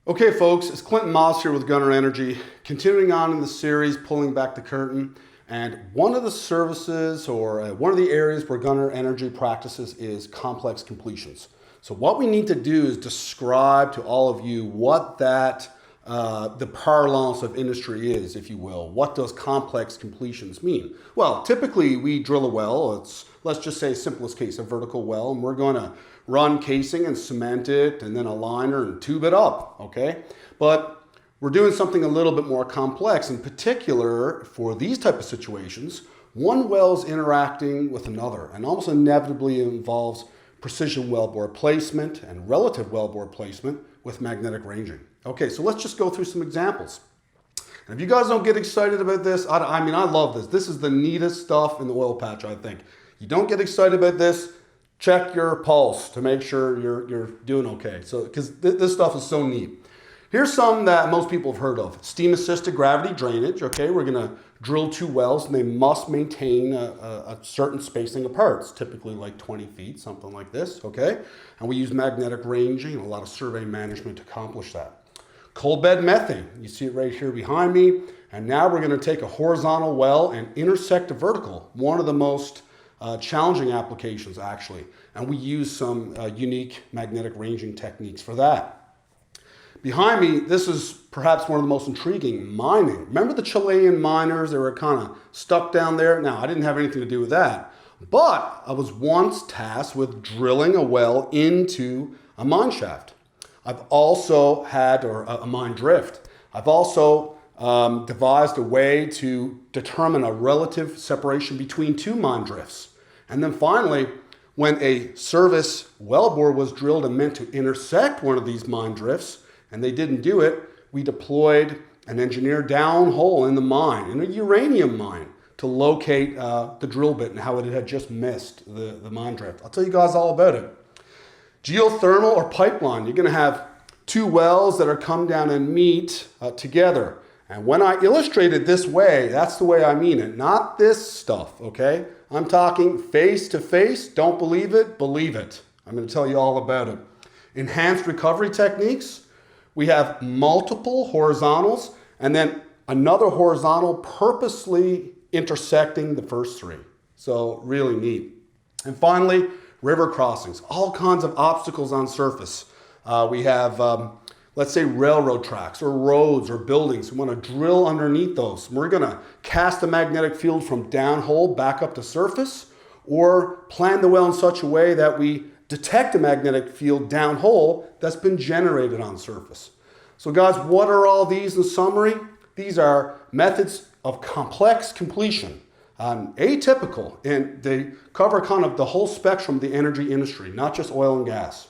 Okay, folks, it's Clinton Moss here with Gunnar Energy, continuing on in the series, pulling back the curtain. And one of the services or one of the areas where Gunnar Energy practices is complex completions. So what we need to do is describe to all of you what that, the parlance of industry is, if you will. What does complex completions mean? Well, typically we drill a well. It's, let's just say simplest case, a vertical well, and we're going to run casing and cement it and then a liner and tube it up, okay? But we're doing something a little bit more complex. In particular, for these type of situations, one well is interacting with another and almost inevitably involves precision wellbore placement and relative wellbore placement with magnetic ranging. Okay, so let's just go through some examples. And if you guys don't get excited about this, I mean, I love this. This is the neatest stuff in the oil patch, I think. You don't get excited about this, check your pulse to make sure you're doing okay. So, because this stuff is so neat. Here's some that most people have heard of. Steam-assisted gravity drainage. Okay, we're gonna drill two wells and they must maintain a certain spacing apart. It's typically like 20 feet, something like this, okay? And we use magnetic ranging and a lot of survey management to accomplish that. Cold bed methane. You see it right here behind me. And now we're gonna take a horizontal well and intersect a vertical. One of the most challenging applications, actually. And we use some unique magnetic ranging techniques for that. Behind me, this is perhaps one of the most intriguing, mining. Remember the Chilean miners? They were kind of stuck down there. Now, I didn't have anything to do with that, but I was once tasked with drilling a well into a mine shaft. I've also had, or a mine drift. I've also devised a way to determine a relative separation between two mine drifts. And then finally, when a service wellbore was drilled and meant to intersect one of these mine drifts, and they didn't do it, we deployed an engineer downhole in the mine, in a uranium mine, to locate the drill bit and how it had just missed the mine drift. I'll tell you guys all about it. Geothermal or pipeline, you're gonna have two wells that are come down and meet together. And when I illustrate it this way, that's the way I mean it, not this stuff, okay? I'm talking face to face, don't believe it, believe it. I'm gonna tell you all about it. Enhanced recovery techniques, we have multiple horizontals and then another horizontal purposely intersecting the first three. So really neat. And finally, river crossings, all kinds of obstacles on surface. We have, let's say railroad tracks or roads or buildings. We want to drill underneath those. We're going to cast a magnetic field from downhole back up to surface or plan the well in such a way that we detect a magnetic field downhole that's been generated on surface. So guys, what are all these in summary? These are methods of complex completion, atypical, and they cover kind of the whole spectrum of the energy industry, not just oil and gas.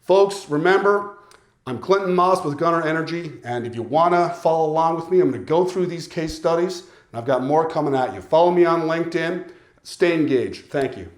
Folks, remember, I'm Clinton Moss with Gunnar Energy, and if you want to follow along with me, I'm going to go through these case studies, and I've got more coming at you. Follow me on LinkedIn. Stay engaged. Thank you.